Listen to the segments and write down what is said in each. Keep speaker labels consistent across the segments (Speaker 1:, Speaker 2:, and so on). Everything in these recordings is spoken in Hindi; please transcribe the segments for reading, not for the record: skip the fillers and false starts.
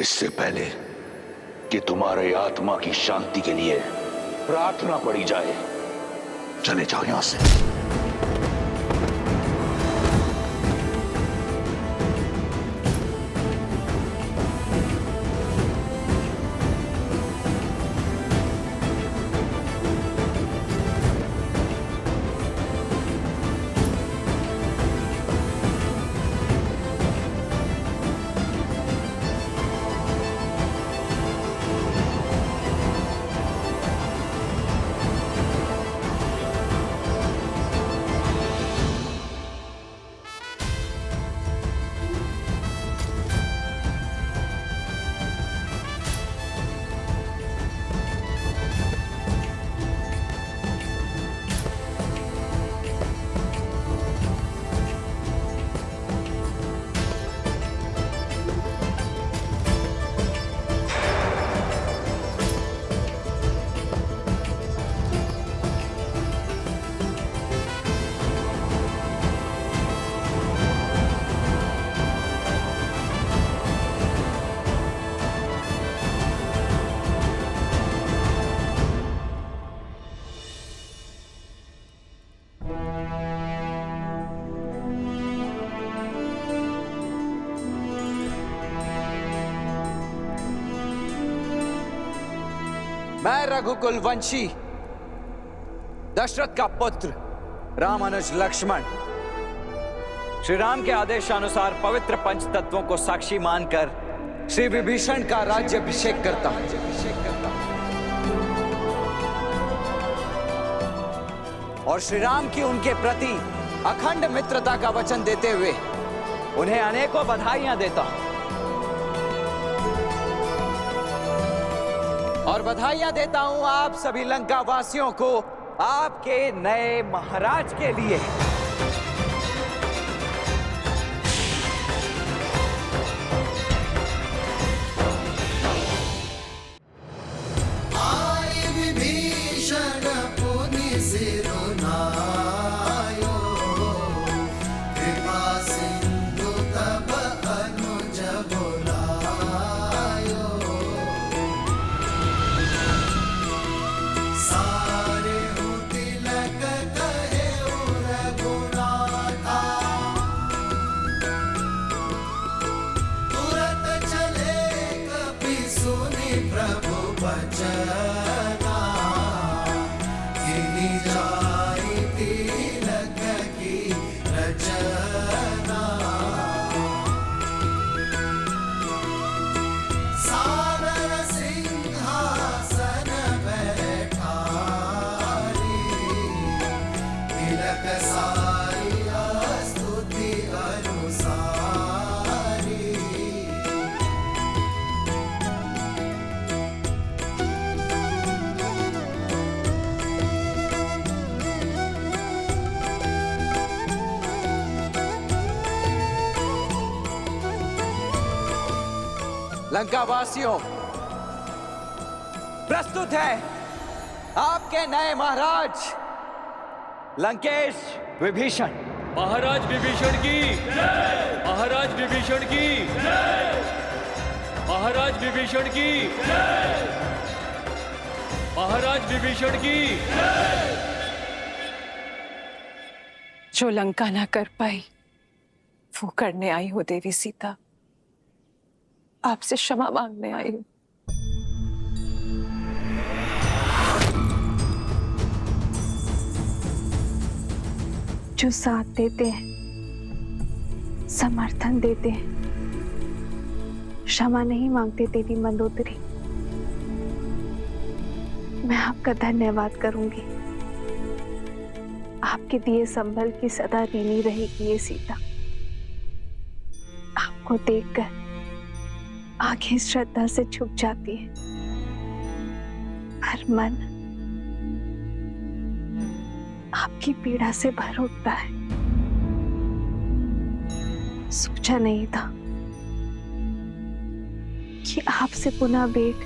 Speaker 1: इससे पहले कि तुम्हारे आत्मा की शांति के लिए प्रार्थना पड़ी जाए, चले जाओ यहां से।
Speaker 2: मैं रघुकुल वंशी दशरथ का पुत्र रामानुज लक्ष्मण श्री राम के आदेशानुसार पवित्र पंच तत्वों को साक्षी मानकर श्री विभीषण का राज्याभिषेक करता हूं। और श्री राम की उनके प्रति अखंड मित्रता का वचन देते हुए उन्हें अनेकों बधाइयां देता हूं। और बधाइयां देता हूं आप सभी लंका वासियों को आपके नए महाराज के लिए। लंका वासियों, प्रस्तुत है आपके नए महाराज लंकेश विभीषण।
Speaker 3: महाराज विभीषण की जय! महाराज विभीषण की जय! महाराज विभीषण की जय! महाराज विभीषण की जय!
Speaker 4: जो लंका ना कर पाई वो करने आई हो देवी सीता। आपसे क्षमा मांगने आई हूं। जो साथ देते हैं, समर्थन देते हैं, क्षमा नहीं मांगते देवी मंदोदरी। मैं आपका धन्यवाद करूंगी। आपके दिए संभल की सदा ऋणी रहेगी ये सीता। आपको देखकर आंखें श्रद्धा से झुक जाती है, हर मन आपकी पीड़ा से भर उठता है। सोचा नहीं था कि आपसे पुनः भेंट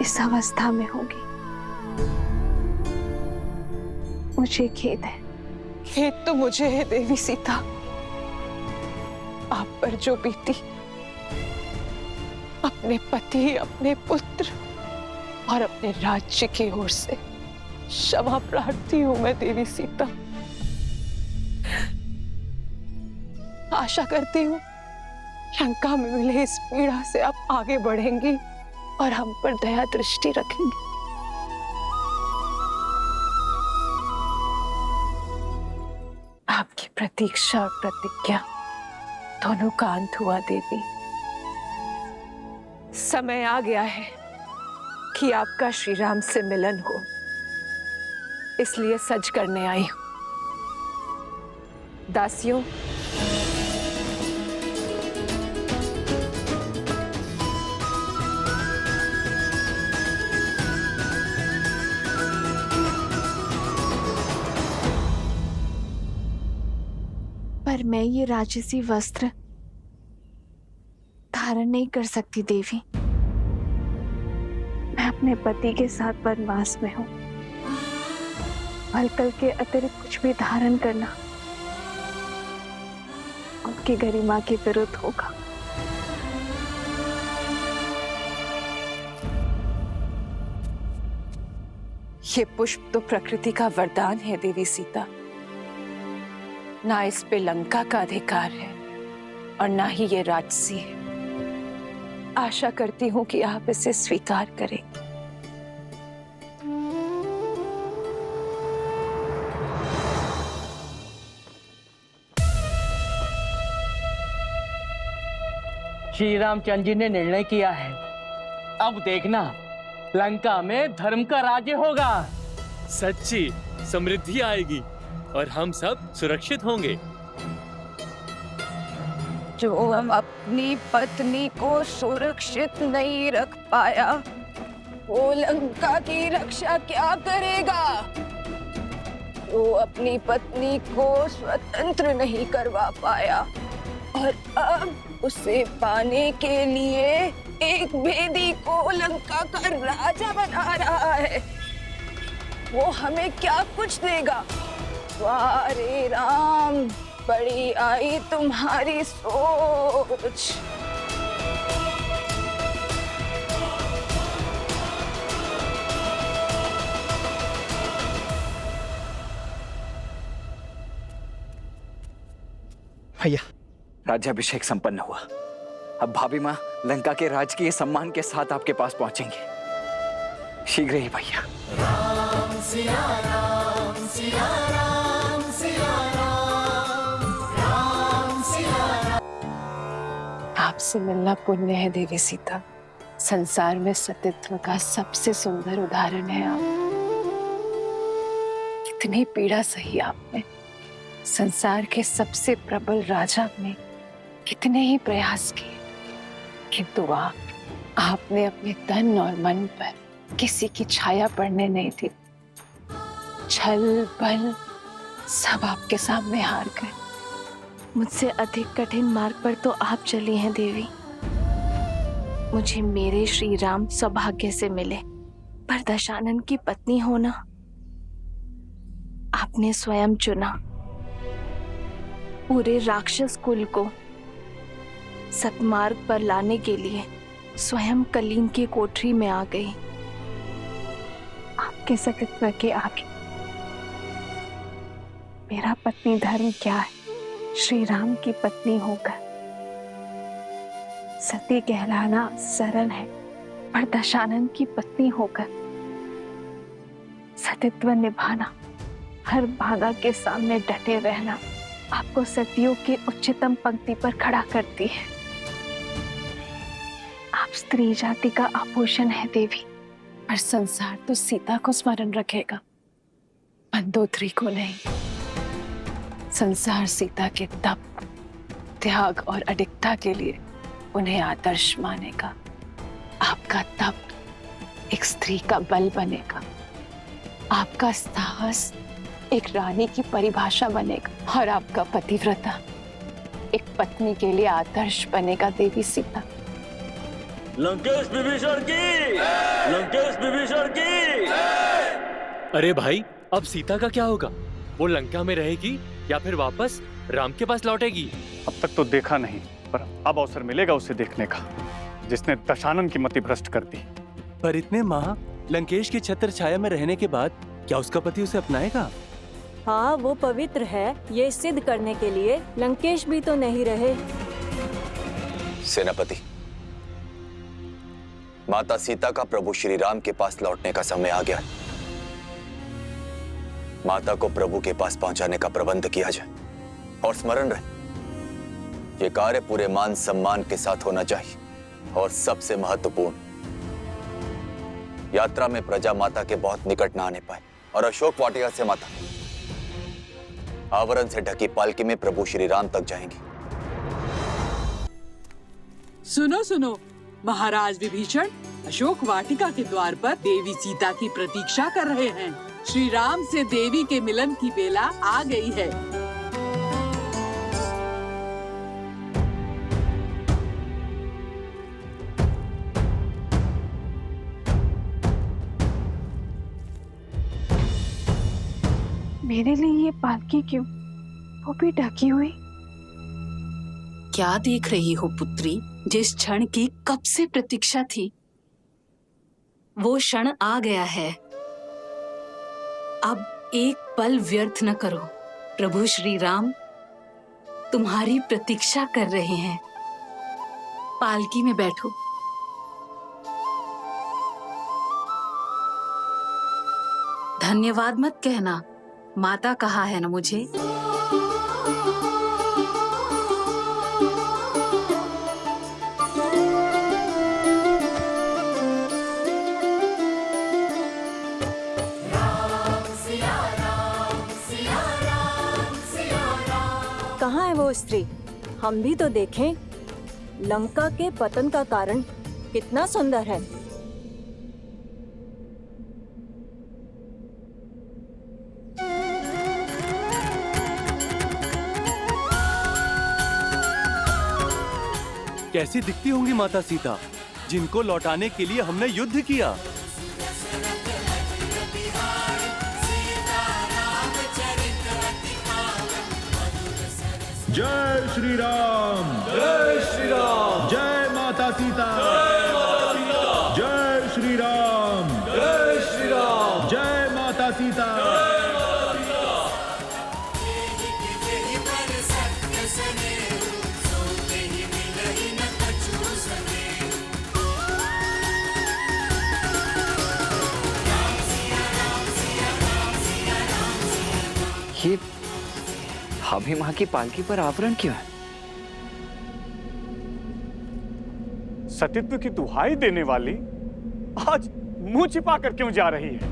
Speaker 4: इस अवस्था में होगी। मुझे खेद है। खेद तो मुझे है देवी सीता। आप पर जो बीती अपने पति, अपने पुत्र और अपने राज्य की ओर से क्षमा प्रार्थी हूं मैं देवी सीता। आशा करती हूँ लंका में मिले इस पीड़ा से आप आगे बढ़ेंगी और हम पर दया दृष्टि रखेंगी। आपकी प्रतीक्षा और प्रतिज्ञा दोनों का अंत हुआ देवी। समय आ गया है कि आपका श्री राम से मिलन हो, इसलिए सज करने आई हूं। दासियों,
Speaker 5: पर मैं ये राजसी वस्त्र धारण नहीं कर सकती देवी। मैं अपने पति के साथ वनवास में हूँ। भलकल के अतिरिक्त कुछ भी धारण करना उनकी गरिमा के विरुद्ध होगा।
Speaker 4: ये पुष्प तो प्रकृति का वरदान है देवी सीता। ना इस पे लंका का अधिकार है और ना ही ये राजसी है। आशा करती हूं कि आप इसे स्वीकार करें।
Speaker 6: श्री रामचंद्र जी ने निर्णय किया है, अब देखना लंका में धर्म का राज्य होगा।
Speaker 3: सच्ची समृद्धि आएगी और हम सब सुरक्षित होंगे।
Speaker 4: जो अपनी पत्नी को सुरक्षित नहीं रख पाया, वो लंका की रक्षा क्या करेगा? जो अपनी पत्नी को स्वतंत्र नहीं करवा पाया और अब उसे पाने के लिए एक भेदी को लंका का राजा बना रहा है, वो हमें क्या कुछ देगा? वाह रे राम, बड़ी आई तुम्हारी सोच।
Speaker 2: भैया, राज्याभिषेक संपन्न हुआ। अब भाभी माँ लंका के राजकीय सम्मान के साथ आपके पास पहुंचेंगे। शीघ्र ही भैया।
Speaker 7: राम सिया राम सिया राम सिया राम राम सिया राम।
Speaker 4: आपसे मिलना पुण्य है देवी सीता। संसार में सतीत्व का सबसे सुंदर उदाहरण है आप। कितनी पीड़ा सही आपने। संसार के सबसे प्रबल राजा ने कितने ही प्रयास किए, किंतु आपने अपने तन और मन पर किसी की छाया पड़ने नहीं दी। छल बल सब आपके सामने हार गए।
Speaker 5: मुझसे अधिक कठिन मार्ग पर तो आप चली हैं देवी। मुझे मेरे श्री राम सौभाग्य से मिले, पर दशानन की पत्नी होना आपने स्वयं चुना। पूरे राक्षस कुल को सतमार्ग पर लाने के लिए स्वयं कलीन की कोठरी में आ गई। आपके सतीत्व के आगे मेरा पत्नी धर्म क्या है? श्री राम की पत्नी होकर सती कहलाना सरल है, पर दशानन की पत्नी होकर सतीत्व निभाना, हर बाधा के सामने डटे रहना आपको सतियों की उच्चतम पंक्ति पर खड़ा करती है। आप स्त्री जाति का आभूषण है देवी।
Speaker 4: पर संसार तो सीता को स्मरण रखेगा, मंदोदरी को नहीं। संसार सीता के तप, त्याग और अडिगता के लिए उन्हें आदर्श मानेगा। आपका तप एक स्त्री का बल बनेगा, आपका साहस एक रानी की परिभाषा बनेगा और आपका पतिव्रता एक पत्नी के लिए आदर्श बनेगा देवी सीता।
Speaker 3: लंकेश विभीषण की, लंकेश विभीषण की। अरे भाई, अब सीता का क्या होगा? वो लंका में रहेगी या फिर वापस राम के पास लौटेगी?
Speaker 8: अब तक तो देखा नहीं, पर अब अवसर मिलेगा उसे देखने का। जिसने दशानन की मति भ्रष्ट कर दी।
Speaker 9: पर इतने माह लंकेश की छत्र छाया में रहने के बाद क्या उसका पति उसे अपनाएगा?
Speaker 10: हाँ, वो पवित्र है, ये सिद्ध करने के लिए लंकेश भी तो नहीं रहे।
Speaker 11: सेनापति, माता सीता का प्रभु श्री राम के पास लौटने का समय आ गया है। माता को प्रभु के पास पहुंचाने का प्रबंध किया जाए और स्मरण रहे, ये कार्य पूरे मान सम्मान के साथ होना चाहिए। और सबसे महत्वपूर्ण, यात्रा में प्रजा माता के बहुत निकट न आने पाए और अशोक वाटिका से माता आवरण से ढकी पालकी में प्रभु श्री राम तक जाएंगी।
Speaker 12: सुनो सुनो, महाराज विभीषण अशोक वाटिका के द्वार पर देवी सीता की प्रतीक्षा कर रहे हैं। श्री राम से देवी के मिलन की बेला आ गई है।
Speaker 5: मेरे लिए ये पालकी क्यों, वो भी ढकी हुई?
Speaker 13: क्या देख रही हो पुत्री? जिस क्षण की कब से प्रतीक्षा थी, वो क्षण आ गया है। अब एक पल व्यर्थ न करो। प्रभु श्री राम तुम्हारी प्रतीक्षा कर रहे हैं। पालकी में बैठो। धन्यवाद मत कहना, माता कहा है ना मुझे।
Speaker 10: कहाँ है वो स्त्री? हम भी तो देखें। लंका के पतन का कारण कितना सुंदर है।
Speaker 9: कैसी दिखती होंगी माता सीता, जिनको लौटाने के लिए हमने युद्ध किया।
Speaker 1: जय श्री राम,
Speaker 9: जय श्री राम,
Speaker 1: जय माता सीता, जय श्री राम,
Speaker 9: जय श्री राम,
Speaker 1: जय माता सीता।
Speaker 2: ये भाभी माँ की पालकी पर आवरण क्यों है?
Speaker 8: सतीत्व की दुहाई देने वाली आज मुंह छिपा कर क्यों जा रही है?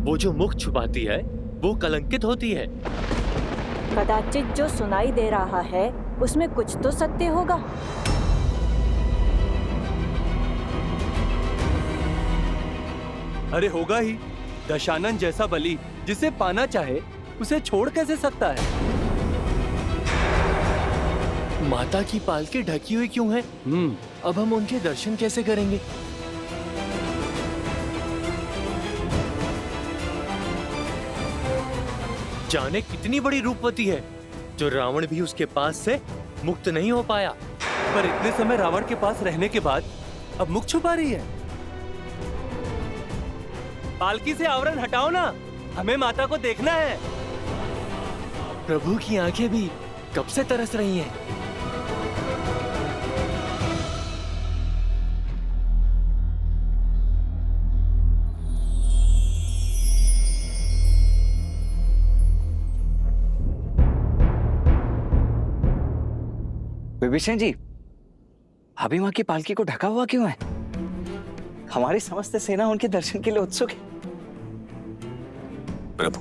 Speaker 3: वो जो मुख छुपाती है वो कलंकित होती है।
Speaker 10: कदाचित जो सुनाई दे रहा है उसमें कुछ तो सत्य होगा।
Speaker 9: अरे होगा ही। दशानन जैसा बलि जिसे पाना चाहे उसे छोड़ कैसे सकता है?
Speaker 3: माता की पालकी ढकी हुई क्यों है? अब हम उनके दर्शन कैसे करेंगे? जाने कितनी बड़ी रूपवती है, जो रावण भी उसके पास से मुक्त नहीं हो पाया।
Speaker 9: पर इतने समय रावण के पास रहने के बाद अब मुख छुपा रही है। पालकी से आवरण हटाओ ना, हमें माता को देखना है।
Speaker 3: प्रभु की आंखें भी कब से तरस रही हैं।
Speaker 2: विभीषण जी, भाभी माँ की पालकी को ढका हुआ क्यों है? हमारी समस्त सेना उनके दर्शन के लिए उत्सुक है।
Speaker 11: प्रभु,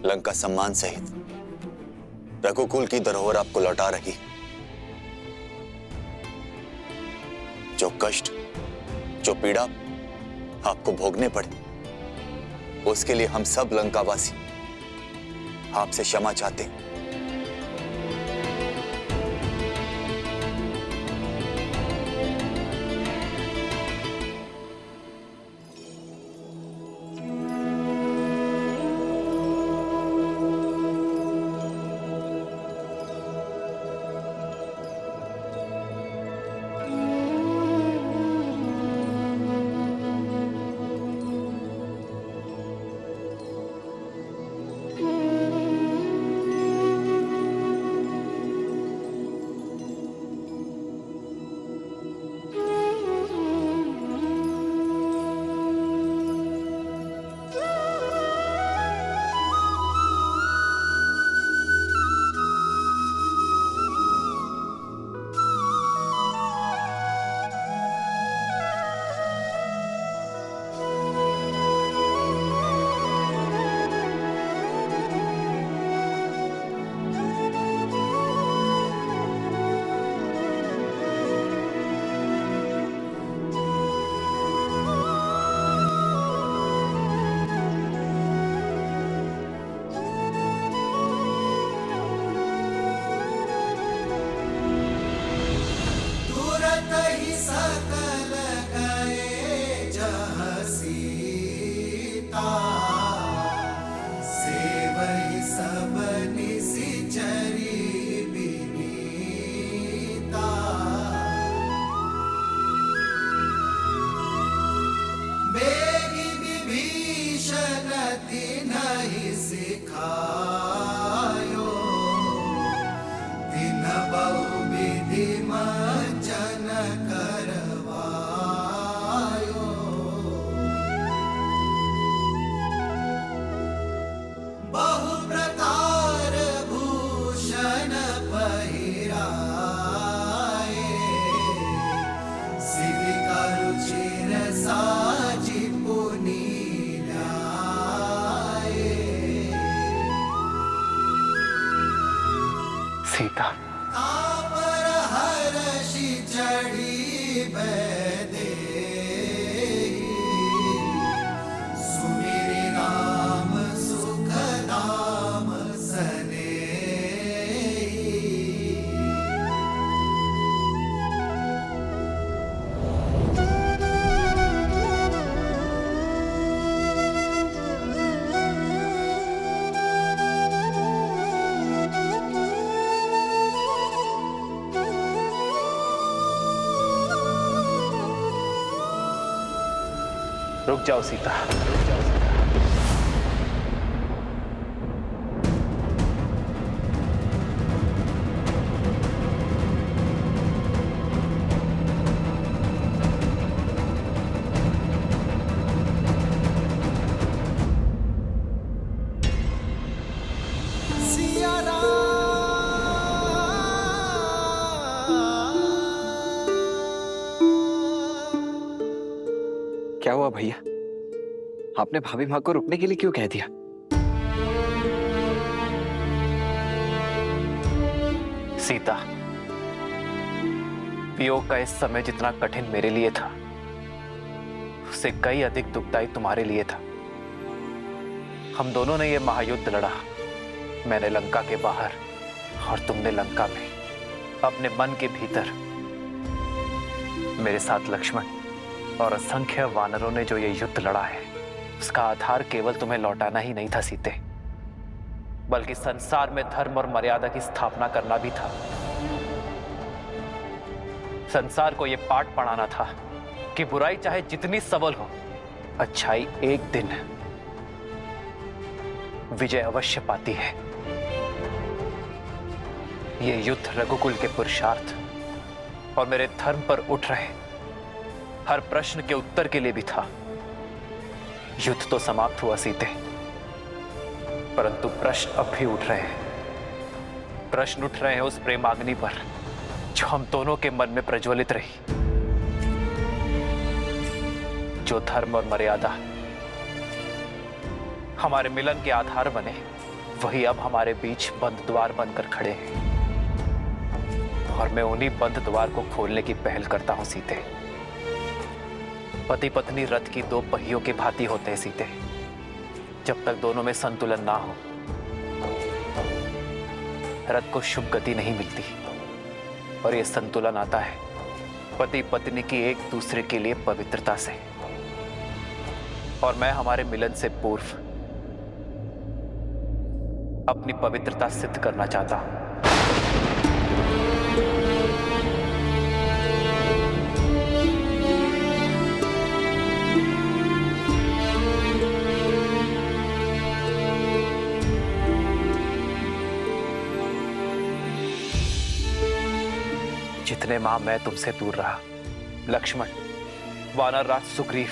Speaker 11: लंका सम्मान सहित रघुकुल की धरोहर आपको लौटा रही। जो कष्ट, जो पीड़ा आपको भोगने पड़े, उसके लिए हम सब लंकावासी आपसे क्षमा चाहते हैं।
Speaker 9: सीता।
Speaker 7: तापर हर्षि चढ़ी बैदे, सुमिरि नाम सुख नाम सने।
Speaker 9: रुक जाओ सीता।
Speaker 7: सिया
Speaker 2: क्या हुआ भैया? आपने भाभी माँ को रुकने के लिए क्यों कह दिया?
Speaker 9: सीता, वियोग का इस समय जितना कठिन मेरे लिए था, उससे कई अधिक दुखदायी तुम्हारे लिए था। हम दोनों ने यह महायुद्ध लड़ा, मैंने लंका के बाहर और तुमने लंका में, अपने मन के भीतर। मेरे साथ लक्ष्मण और असंख्य वानरों ने जो ये युद्ध लड़ा है, उसका आधार केवल तुम्हें लौटाना ही नहीं था सीते, बल्कि संसार में धर्म और मर्यादा की स्थापना करना भी था। संसार को यह पाठ पढ़ाना था कि बुराई चाहे जितनी सबल हो, अच्छाई एक दिन विजय अवश्य पाती है। यह युद्ध रघुकुल के पुरुषार्थ और मेरे धर्म पर उठ रहे हर प्रश्न के उत्तर के लिए भी था। युद्ध तो समाप्त हुआ सीते, परंतु प्रश्न अब भी उठ रहे हैं। प्रश्न उठ रहे हैं उस प्रेमाग्नि पर जो हम दोनों के मन में प्रज्वलित रही। जो धर्म और मर्यादा हमारे मिलन के आधार बने, वही अब हमारे बीच बंद द्वार बनकर खड़े हैं, और मैं उन्हीं बंद द्वार को खोलने की पहल करता हूं सीते। पति पत्नी रथ की दो पहियों के भांति होते हैं सीते। जब तक दोनों में संतुलन ना हो, रथ को शुभ गति नहीं मिलती। और यह संतुलन आता है पति पत्नी की एक दूसरे के लिए पवित्रता से। और मैं हमारे मिलन से पूर्व अपनी पवित्रता सिद्ध करना चाहता हूं। जितने माह मैं तुमसे दूर रहा, लक्ष्मण, वानर राज सुग्रीव,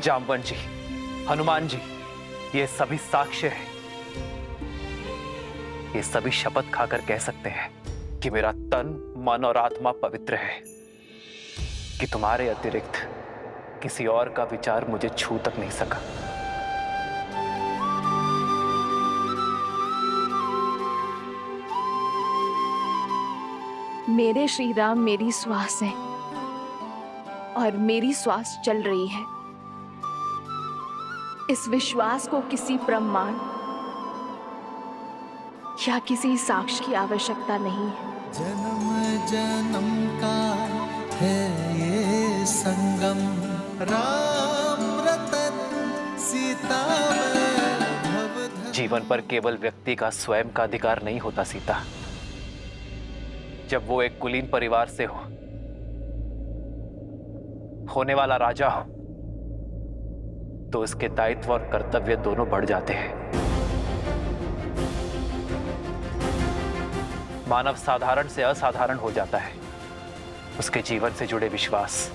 Speaker 9: जामवन जी, हनुमान जी, ये सभी साक्ष्य हैं। ये सभी शपथ खाकर कह सकते हैं कि मेरा तन, मन और आत्मा पवित्र है, कि तुम्हारे अतिरिक्त किसी और का विचार मुझे छू तक नहीं सका।
Speaker 5: मेरे श्री राम मेरी श्वास है और मेरी श्वास चल रही है। इस विश्वास को किसी प्रमाण या किसी साक्ष्य की आवश्यकता नहीं है।
Speaker 7: जन्म जन्म का है ये संगम, राम रतन सीता वैभव।
Speaker 9: जीवन पर केवल व्यक्ति का स्वयं का अधिकार नहीं होता सीता। जब वो एक कुलीन परिवार से होने वाला राजा हो, तो उसके दायित्व और कर्तव्य दोनों बढ़ जाते हैं। मानव साधारण से असाधारण हो जाता है। उसके जीवन से जुड़े विश्वास,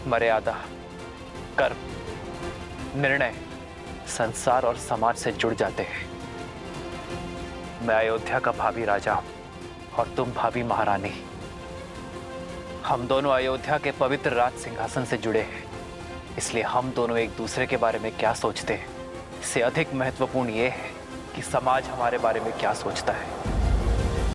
Speaker 9: मर्यादा, कर्म, निर्णय संसार और समाज से जुड़ जाते हैं। मैं अयोध्या का भावी राजा हूं और तुम भावी महारानी। हम दोनों अयोध्या के पवित्र राज सिंहासन से जुड़े हैं, इसलिए हम दोनों एक दूसरे के बारे में क्या सोचते हैं, इससे अधिक महत्वपूर्ण यह है कि समाज हमारे बारे में क्या सोचता है।